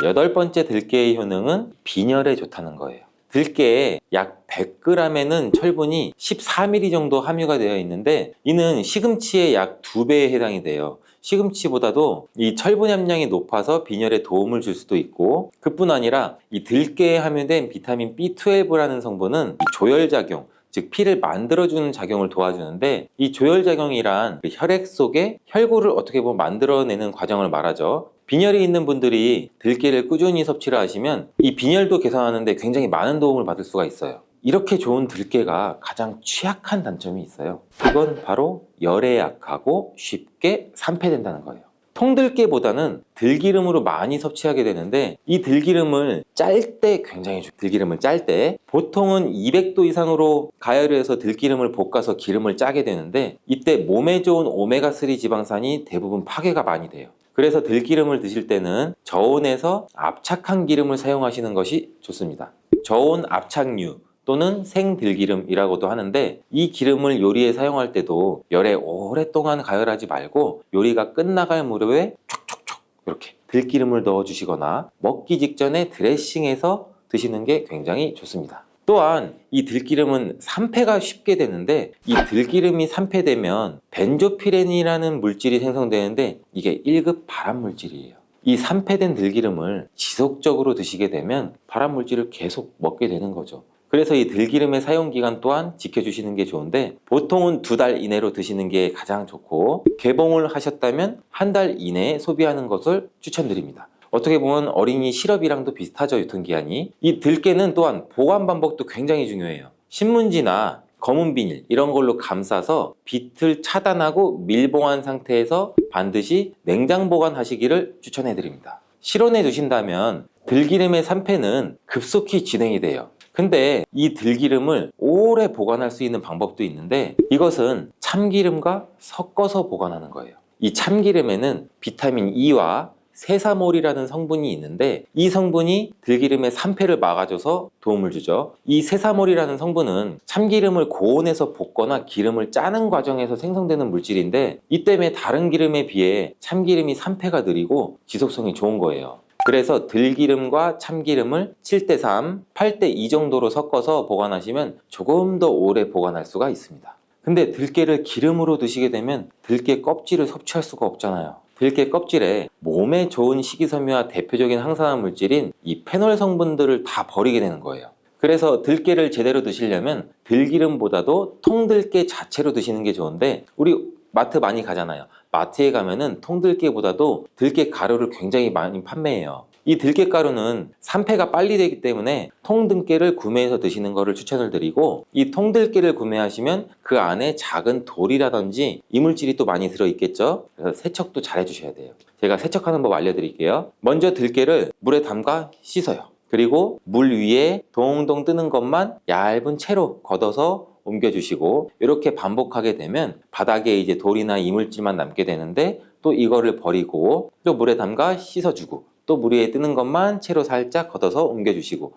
여덟 번째 들깨의 효능은 빈혈에 좋다는 거예요. 들깨에 약 100g에는 철분이 14mg 정도 함유가 되어 있는데, 이는 시금치의 약 2배에 해당이 돼요. 시금치보다도 이 철분 함량이 높아서 빈혈에 도움을 줄 수도 있고, 그뿐 아니라 이 들깨에 함유된 비타민 B12라는 성분은 이 조혈작용, 즉 피를 만들어주는 작용을 도와주는데, 이 조혈작용이란 혈액 속에 혈구를 어떻게 보면 만들어내는 과정을 말하죠. 빈혈이 있는 분들이 들깨를 꾸준히 섭취를 하시면 이 빈혈도 개선하는 데 굉장히 많은 도움을 받을 수가 있어요. 이렇게 좋은 들깨가 가장 취약한 단점이 있어요. 이건 바로 열에 약하고 쉽게 산패된다는 거예요. 통들깨보다는 들기름으로 많이 섭취하게 되는데, 이 들기름을 짤 때 굉장히 좋아요. 들기름을 짤 때 보통은 200도 이상으로 가열을 해서 들기름을 볶아서 기름을 짜게 되는데, 이때 몸에 좋은 오메가3 지방산이 대부분 파괴가 많이 돼요. 그래서 들기름을 드실 때는 저온에서 압착한 기름을 사용하시는 것이 좋습니다. 저온 압착류 또는 생들기름이라고도 하는데, 이 기름을 요리에 사용할 때도 열에 오랫동안 가열하지 말고 요리가 끝나갈 무렵에 촉촉촉 이렇게 들기름을 넣어 주시거나 먹기 직전에 드레싱해서 드시는 게 굉장히 좋습니다. 또한 이 들기름은 산패가 쉽게 되는데, 이 들기름이 산패되면 벤조피렌이라는 물질이 생성되는데 이게 1급 발암 물질이에요. 이 산패된 들기름을 지속적으로 드시게 되면 발암 물질을 계속 먹게 되는 거죠. 그래서 이 들기름의 사용 기간 또한 지켜주시는 게 좋은데, 보통은 2달 이내로 드시는 게 가장 좋고, 개봉을 하셨다면 1달 이내에 소비하는 것을 추천드립니다. 어떻게 보면 어린이 시럽이랑도 비슷하죠, 유통기한이. 이 들깨는 또한 보관 방법도 굉장히 중요해요. 신문지나 검은 비닐 이런 걸로 감싸서 빛을 차단하고 밀봉한 상태에서 반드시 냉장 보관하시기를 추천해 드립니다. 실온에 두신다면 들기름의 산패는 급속히 진행이 돼요. 근데 이 들기름을 오래 보관할 수 있는 방법도 있는데, 이것은 참기름과 섞어서 보관하는 거예요. 이 참기름에는 비타민 E와 세사몰이라는 성분이 있는데, 이 성분이 들기름의 산패를 막아줘서 도움을 주죠. 이 세사몰이라는 성분은 참기름을 고온에서 볶거나 기름을 짜는 과정에서 생성되는 물질인데, 이 때문에 다른 기름에 비해 참기름이 산패가 느리고 지속성이 좋은 거예요. 그래서 들기름과 참기름을 7:3, 8:2 정도로 섞어서 보관하시면 조금 더 오래 보관할 수가 있습니다. 근데 들깨를 기름으로 드시게 되면 들깨 껍질을 섭취할 수가 없잖아요. 들깨 껍질에 몸에 좋은 식이섬유와 대표적인 항산화 물질인 이 페놀 성분들을 다 버리게 되는 거예요. 그래서 들깨를 제대로 드시려면 들기름보다도 통들깨 자체로 드시는 게 좋은데, 우리 마트 많이 가잖아요. 마트에 가면은 통들깨보다도 들깨 가루를 굉장히 많이 판매해요. 이 들깨 가루는 산패가 빨리 되기 때문에 통들깨를 구매해서 드시는 것을 추천을 드리고, 이 통들깨를 구매하시면 그 안에 작은 돌이라든지 이물질이 또 많이 들어있겠죠. 그래서 세척도 잘 해주셔야 돼요. 제가 세척하는 법 알려드릴게요. 먼저 들깨를 물에 담가 씻어요. 그리고 물 위에 동동 뜨는 것만 얇은 채로 걷어서 옮겨주시고, 이렇게 반복하게 되면 바닥에 이제 돌이나 이물질만 남게 되는데, 또 이거를 버리고 또 물에 담가 씻어주고, 또 물 위에 뜨는 것만 채로 살짝 걷어서 옮겨주시고,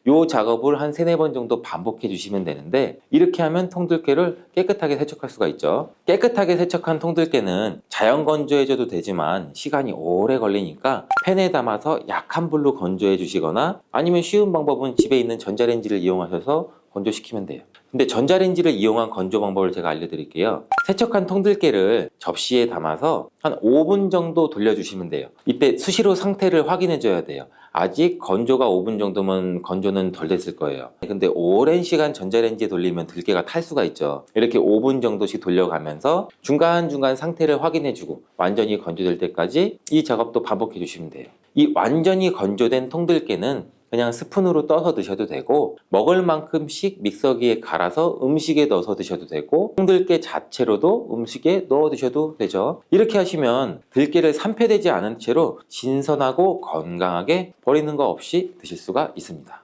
이 작업을 한 3-4번 정도 반복해 주시면 되는데, 이렇게 하면 통들깨를 깨끗하게 세척할 수가 있죠. 깨끗하게 세척한 통들깨는 자연 건조해줘도 되지만 시간이 오래 걸리니까 팬에 담아서 약한 불로 건조해 주시거나, 아니면 쉬운 방법은 집에 있는 전자레인지를 이용하셔서 건조시키면 돼요. 근데 전자레인지를 이용한 건조 방법을 제가 알려드릴게요. 세척한 통들깨를 접시에 담아서 한 5분 정도 돌려주시면 돼요. 이때 수시로 상태를 확인해 줘야 돼요. 아직 건조가 5분 정도면 건조는 덜 됐을 거예요. 근데 오랜 시간 전자레인지에 돌리면 들깨가 탈 수가 있죠. 이렇게 5분 정도씩 돌려가면서 중간중간 상태를 확인해 주고 완전히 건조될 때까지 이 작업도 반복해 주시면 돼요. 이 완전히 건조된 통들깨는 그냥 스푼으로 떠서 드셔도 되고, 먹을 만큼씩 믹서기에 갈아서 음식에 넣어서 드셔도 되고, 통들깨 자체로도 음식에 넣어 드셔도 되죠. 이렇게 하시면 들깨를 산패되지 않은 채로 신선하고 건강하게 버리는 거 없이 드실 수가 있습니다.